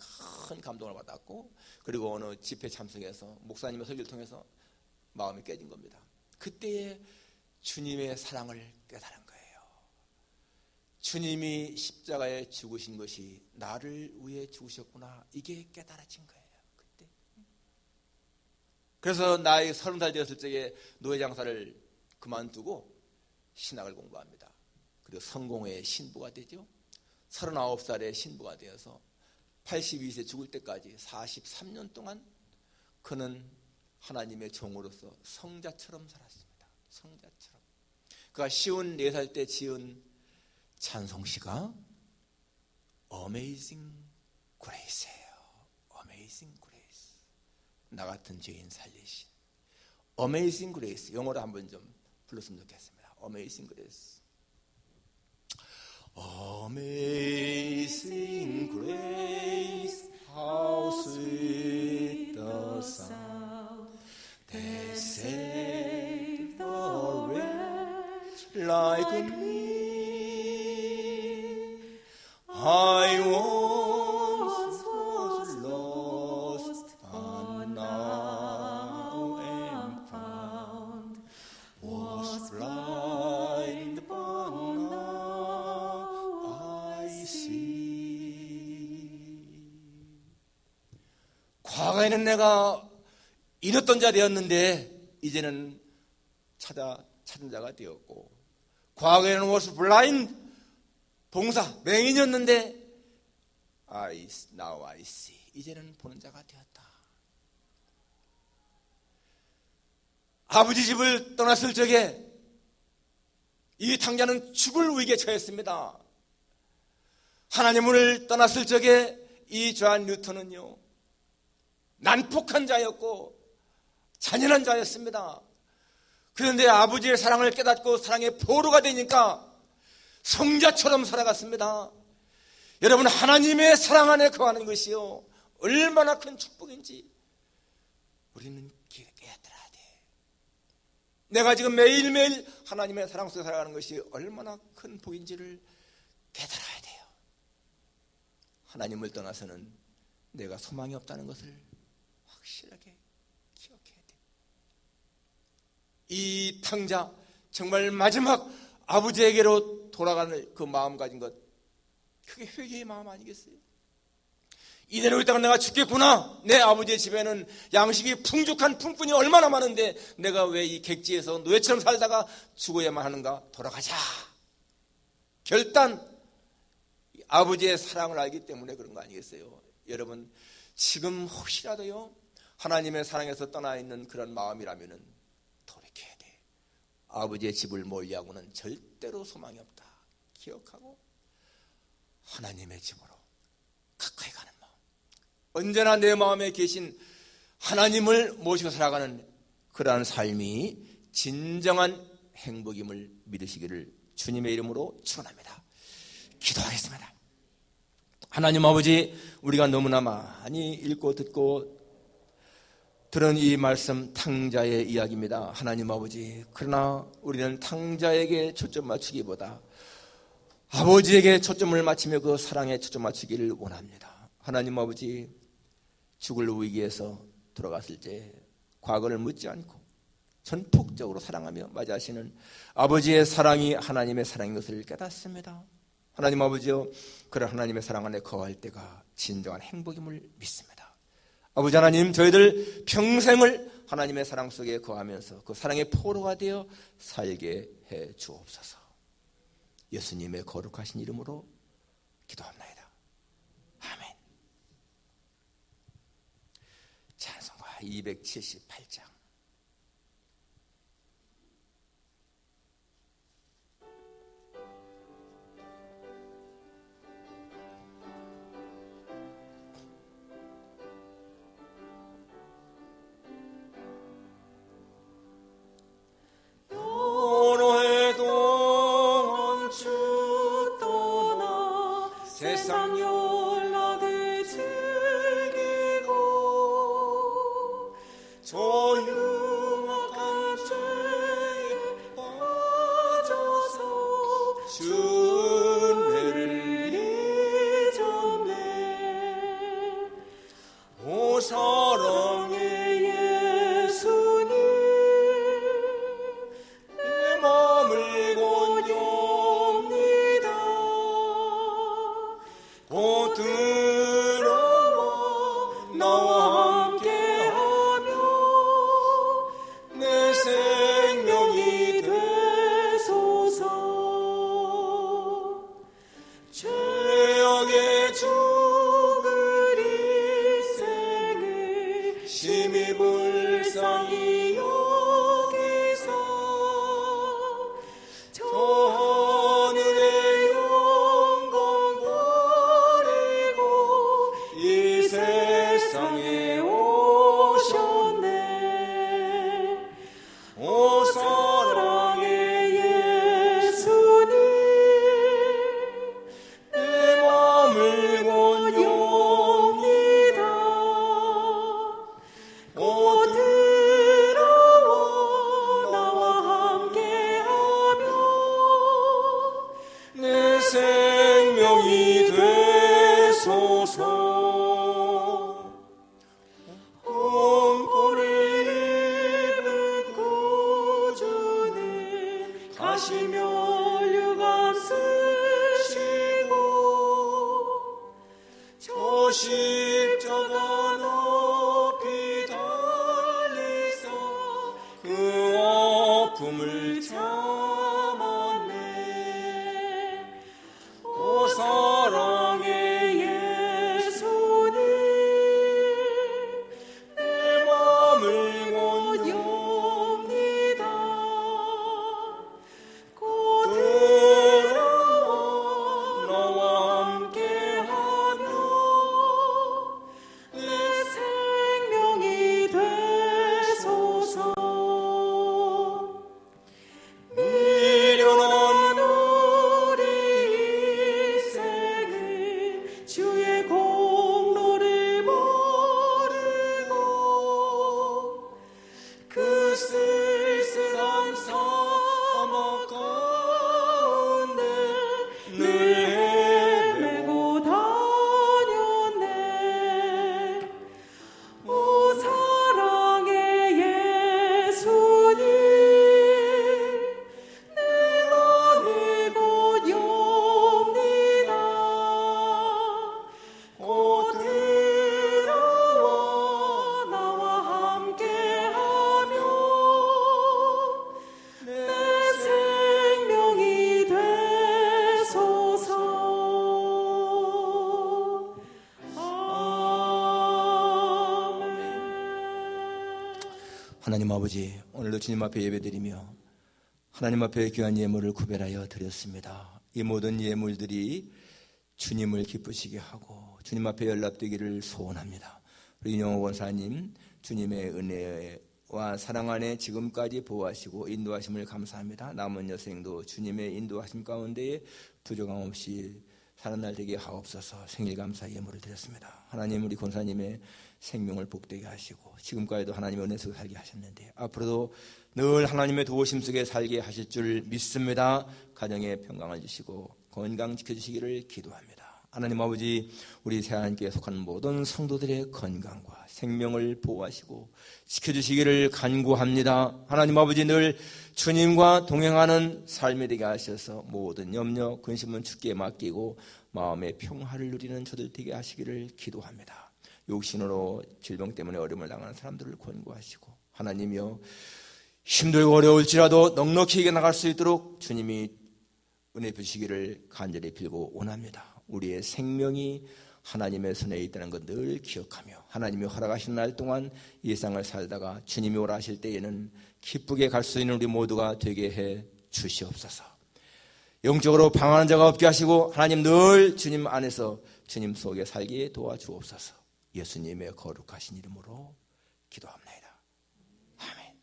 큰 감동을 받았고, 그리고 어느 집회 참석해서 목사님의 설교를 통해서 마음이 깨진 겁니다. 그때에 주님의 사랑을 깨달은 거예요. 주님이 십자가에 죽으신 것이 나를 위해 죽으셨구나, 이게 깨달아진 거예요. 그때. 그래서 나이 30살 되었을 적에 노예 장사를 그만두고 신학을 공부합니다. 그리고 성공회의 신부가 되죠. 39살에 신부가 되어서 82세 죽을 때까지 43년 동안 그는 하나님의 종으로서 성자처럼 살았습니다. 성자처럼. 그가 54살 때 지은 찬송시가 Amazing Grace예요. Amazing Grace. 나 같은 죄인 살리신 Amazing Grace. 영어로 한번 좀 불렀으면 좋겠습니다. Amazing Grace. Amazing Grace, how sweet the sound that saved a wretch like me. I once was lost, and now am found. Was blind, but now I see. 과거에는 내가 잃었던 자 되었는데 이제는 찾은 자가 되었고, 과거에는 was blind, 동사, 맹인이었는데 now I see. 이제는 보는 자가 되었다. 아버지 집을 떠났을 적에 이 탕자는 죽을 위기에 처했습니다. 하나님을 떠났을 적에 이 존 뉴턴은요, 난폭한 자였고 잔인한 자였습니다. 그런데 아버지의 사랑을 깨닫고 사랑의 보루가 되니까 성자처럼 살아갔습니다. 여러분, 하나님의 사랑 안에 거하는 것이요, 얼마나 큰 축복인지 우리는 깨달아야 돼. 내가 지금 매일매일 하나님의 사랑 속에 살아가는 것이 얼마나 큰 복인지를 깨달아야 돼요. 하나님을 떠나서는 내가 소망이 없다는 것을 확실하게 기억해야 돼. 이 탕자, 정말 마지막 아버지에게로 돌아가는 그 마음 가진 것, 그게 회개의 마음 아니겠어요? 이대로 있다가 내가 죽겠구나. 내 아버지의 집에는 양식이 풍족한 품꾼이 얼마나 많은데 내가 왜 이 객지에서 노예처럼 살다가 죽어야만 하는가. 돌아가자. 결단. 아버지의 사랑을 알기 때문에 그런 거 아니겠어요? 여러분, 지금 혹시라도요 하나님의 사랑에서 떠나 있는 그런 마음이라면은 돌이켜야 돼. 아버지의 집을 멀리하고는 절대로 소망이 없다. 기억하고 하나님의 집으로 가까이 가는 마음, 언제나 내 마음에 계신 하나님을 모시고 살아가는 그러한 삶이 진정한 행복임을 믿으시기를 주님의 이름으로 축원합니다. 기도하겠습니다. 하나님 아버지, 우리가 너무나 많이 읽고 듣고 들은 이 말씀 탕자의 이야기입니다. 하나님 아버지, 그러나 우리는 탕자에게 초점 맞추기보다 아버지에게 초점을 맞추며 그 사랑에 초점 맞추기를 원합니다. 하나님 아버지, 죽을 위기에서 돌아갔을 때 과거를 묻지 않고 전폭적으로 사랑하며 맞이하시는 아버지의 사랑이 하나님의 사랑인 것을 깨닫습니다. 하나님 아버지여, 그런 하나님의 사랑 안에 거할 때가 진정한 행복임을 믿습니다. 아버지 하나님, 저희들 평생을 하나님의 사랑 속에 거하면서 그 사랑의 포로가 되어 살게 해 주옵소서. 예수님의 거룩하신 이름으로 기도합나이다. 아멘. 찬송가 278장. 세상 연락을 즐기고 조용한 죄에 빠져서 주를 잊었네. 오 사랑의 예수님, 내 마음을 건엽니다. 곧 들어와 나와 함께하며 내 생명이 되소서. 죄악의 죽을 인생을 심히 불쌍히 여기사 저 하늘의 영광 버리고 이 세상에 오셨네. 오 사랑의 예수님, 내 마음을 건엽니다. 곧 들어와 하나님 아버지, 오늘도 주님 앞에 예배드리며 하나님 앞에 귀한 예물을 구별하여 드렸습니다. 이 모든 예물들이 주님을 기쁘시게 하고 주님 앞에 연락되기를 소원합니다. 우리 윤영호 권사님, 주님의 은혜와 사랑 안에 지금까지 보호하시고 인도하심을 감사합니다. 남은 여생도 주님의 인도하심 가운데에 부족함 없이 사는 날 되게 하옵소서. 생일 감사 예물을 드렸습니다. 하나님, 우리 권사님의 생명을 복되게 하시고 지금까지도 하나님의 은혜 속에 살게 하셨는데 앞으로도 늘 하나님의 도우심 속에 살게 하실 줄 믿습니다. 가정에 평강을 주시고 건강 지켜주시기를 기도합니다. 하나님 아버지, 우리 새하나님께 속한 모든 성도들의 건강과 생명을 보호하시고 지켜주시기를 간구합니다. 하나님 아버지, 늘 주님과 동행하는 삶이 되게 하셔서 모든 염려, 근심은 주께 맡기고 마음의 평화를 누리는 저들 되게 하시기를 기도합니다. 육신으로 질병 때문에 어려움을 당하는 사람들을 권고하시고 하나님이여, 힘들고 어려울지라도 넉넉히 이겨나갈 수 있도록 주님이 은혜 주시기를 간절히 빌고 원합니다. 우리의 생명이 하나님의 손에 있다는 것 늘 기억하며 하나님이 허락하신 날 동안 이 세상을 살다가 주님이 오라 하실 때에는 기쁘게 갈 수 있는 우리 모두가 되게 해 주시옵소서. 영적으로 방황하는 자가 없게 하시고 하나님 늘 주님 안에서 주님 속에 살게 도와주옵소서. 예수님의 거룩하신 이름으로 기도합니다. 아멘.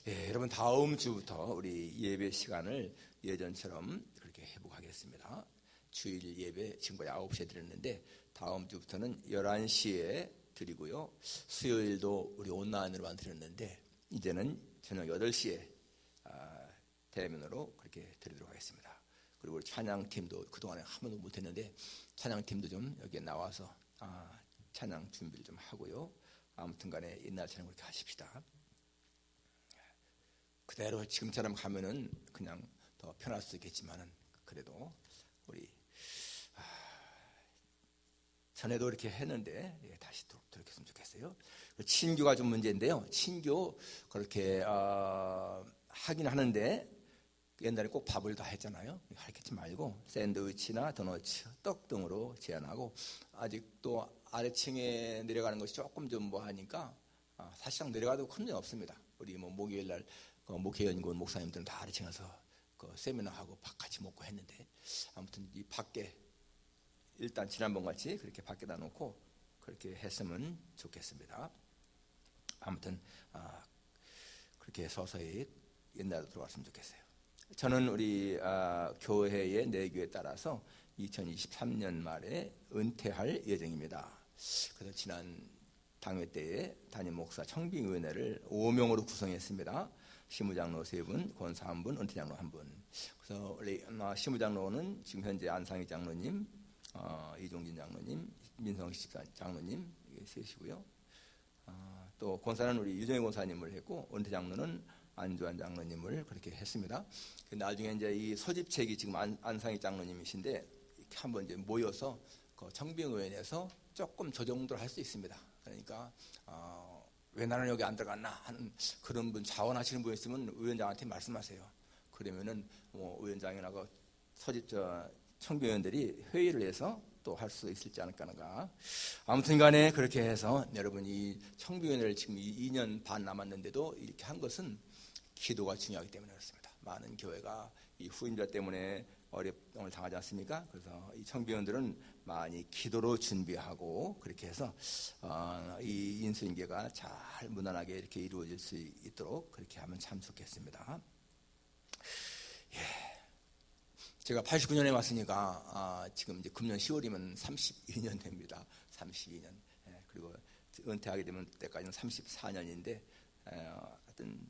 예, 여러분, 다음 주부터 우리 예배 시간을 예전처럼 그렇게 회복하겠습니다. 주일 예배 지금까지 9시에 드렸는데 다음 주부터는 11시에 드리고요. 수요일도 우리 온라인으로만 드렸는데 이제는 저녁 8시에 대면으로 그렇게 드리도록 하겠습니다. 그리고 우리 찬양팀도 그동안에 한 번도 못했는데 찬양팀도 좀 여기에 나와서 찬양 준비를 좀 하고요. 아무튼 간에 옛날처럼 그렇게 하십시다. 그대로 지금처럼 가면은 그냥 더 편할 수 있겠지만은 그래도 우리 전에도 이렇게 했는데 다시 들었으면 좋겠어요. 친교가 좀 문제인데요. 친교 그렇게 하긴 하는데 옛날에 꼭 밥을 다 했잖아요. 가르치지 말고 샌드위치나 도너츠, 떡 등으로 제한하고 아직도 아래층에 내려가는 것이 조금 좀 하니까 사실상 내려가도 큰 문제 없습니다. 우리 목요일 날 목회연구원 목사님들은 다 아래층에서 세미나하고 밥 같이 먹고 했는데 아무튼 이 밖에 일단 지난번 같이 그렇게 밖에다 놓고 그렇게 했으면 좋겠습니다. 아무튼 그렇게 서서히 옛날로 들어갔으면 좋겠어요. 저는 우리 교회의 내규에 따라서 2023년 말에 은퇴할 예정입니다. 그래서 지난 당회 때에 담임 목사 청빙위원회를 5명으로 구성했습니다. 시무장로 3분, 권사 1분, 은퇴장로 1분. 그래서 원래 시무장로는 지금 현재 안상희 장로님, 이종진 장로님, 민성식 장로님 셋이고요. 또 권사는 우리 유정희 권사님을 했고 은퇴장로는 안주환 장로님을 그렇게 했습니다. 나중에 이제 이 소집책이 지금 안상희 장로님이신데 이렇게 한번 이제 모여서 그 청빙위원회에서 조금 조정도 할 수 있습니다. 그러니까 왜 나는 여기 안 들어갔나 하는 그런 분 자원하시는 분 있으면 위원장한테 말씀하세요. 그러면은 위원장이나 그 청빙위원들이 회의를 해서 또 할 수 있을지 않을까. 아무튼간에 그렇게 해서 여러분 이 청빙위원회를 지금 2년 반 남았는데도 이렇게 한 것은 기도가 중요하기 때문에 그렇습니다. 많은 교회가 이 후임자 때문에 어려움을 당하지 않습니까? 그래서 이 청빙위원들은 많이 기도로 준비하고 그렇게 해서 이 인수인계가 잘 무난하게 이렇게 이루어질 수 있도록 그렇게 하면 참 좋겠습니다. 예. 제가 89년에 왔으니까 지금 이제 금년 10월이면 32년 됩니다. 32년. 예. 그리고 은퇴하게 되면 때까지는 34년인데 하여튼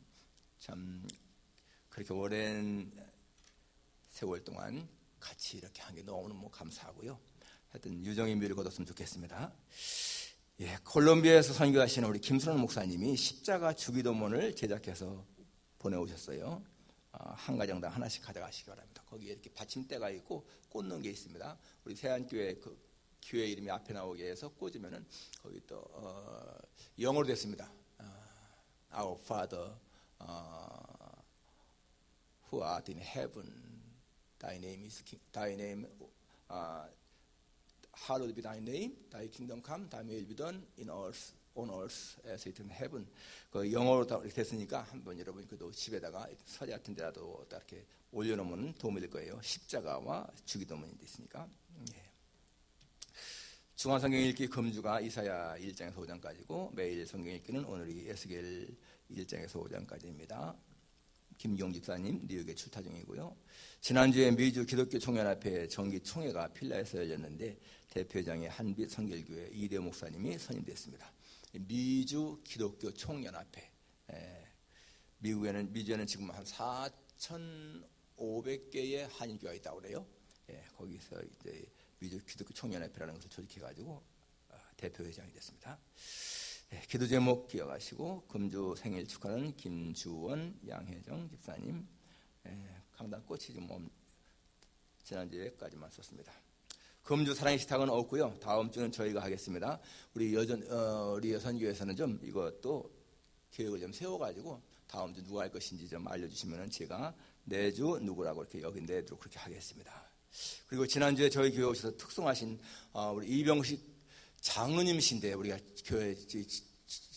참 그렇게 오랜 세월 동안 같이 이렇게 한 게 너무너무 감사하고요. 하여튼 유정의 묘를 거뒀으면 좋겠습니다. 예, 콜롬비아에서 선교하시는 우리 김순원 목사님이 십자가 주기도문을 제작해서 보내오셨어요. 한 가정당 하나씩 가져가시기 바랍니다. 거기에 이렇게 받침대가 있고 꽂는 게 있습니다. 우리 세안교회 그 교회 이름이 앞에 나오게 해서 꽂으면은 거기 또 영어로 됐습니다. Our Father who art in heaven, Thy name is king, Thy name, hallowed be Thy name, Thy kingdom come, Thy will be done in earth, on earth as it is in heaven. 그 영어로 다 이렇게 됐으니까 한번 여러분 그도 집에다가 서재 같은 데라도 딱 이렇게 올려놓으면 도움이 될 거예요. 십자가와 주기도문이 있으니까. 예. 중앙성경 읽기 금주가 이사야 1장에서 5장까지고 매일 성경 읽기는 오늘이 에스겔 1장에서 5장까지입니다. 김경 집사님 뉴욕에 출타 중이고요. 지난주에 미주 기독교 총연합회 정기 총회가 필라에서 열렸는데 대표장에 한빛 성결교회 이대 목사님이 선임됐습니다. 미주 기독교 총연합회, 미주에는 지금 한 4,500개의 한인교회가 있다고 그래요. 거기서 이제 미주 기독교 총연합회라는 것을 조직해가지고 대표회장이 됐습니다. 기도 제목 기억하시고 금주 생일 축하는 김주원, 양혜정 집사님. 강단꽃이 좀 지난주에까지만 썼습니다. 금주 사랑의 식탁은 없고요. 다음 주는 저희가 하겠습니다. 우리 여선교회에서는 좀 이것도 계획을 좀 세워가지고 다음 주 누가 할 것인지 좀 알려주시면은 제가 내주 누구라고 이렇게 여기 내도록 그렇게 하겠습니다. 그리고 지난주에 저희 교회 오셔서 특송하신 우리 이병식 장로님이신데 우리가 교회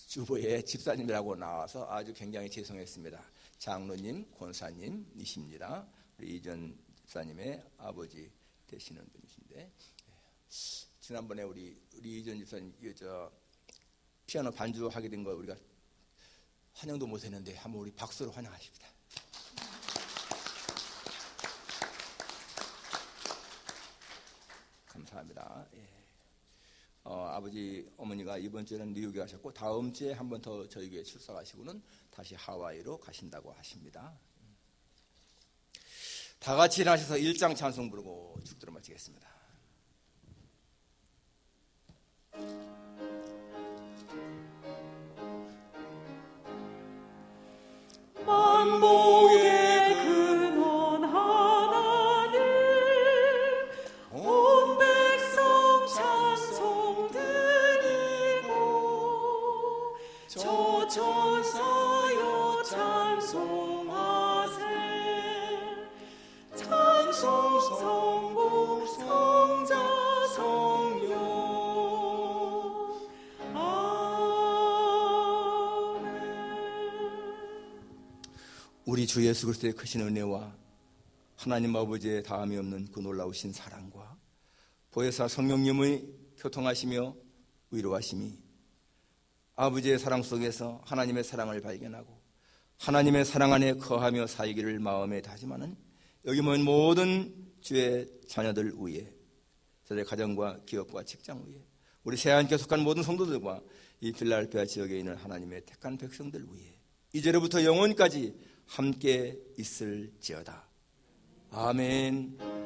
주보에 집사님이라고 나와서 아주 굉장히 죄송했습니다. 장로님, 권사님이십니다. 우리 이전 집사님의 아버지 되시는 분이신데 지난번에 우리 이전 집사님 피아노 반주하게 된 거 우리가 환영도 못했는데 한번 우리 박수로 환영하십니다. 감사합니다. 아버지 어머니가 이번 주에는 뉴욕에 가셨고 다음 주에 한 번 더 저희 교회 출석하시고는 다시 하와이로 가신다고 하십니다. 다 같이 일어나셔서 1장 찬송 부르고 죽도록 마치겠습니다. 만복의 근원 하나님 온 백성 찬송 드리고 저 천사여 찬송하세 찬송 성부 성자 성령 우리 주 예수 그리스도의 크신 은혜와 하나님 아버지의 다함이 없는 그 놀라우신 사랑과 보혜사 성령님의 교통하시며 위로하심이 아버지의 사랑 속에서 하나님의 사랑을 발견하고 하나님의 사랑 안에 거하며 살기를 마음에 다짐하는 여기 모인 모든 주의 자녀들 위에 저의 가정과 기업과 직장 위에 우리 새하얀교회 속한 모든 성도들과 이 필라델피아 지역에 있는 하나님의 택한 백성들 위에 이제로부터 영원까지 함께 있을지어다. 아멘.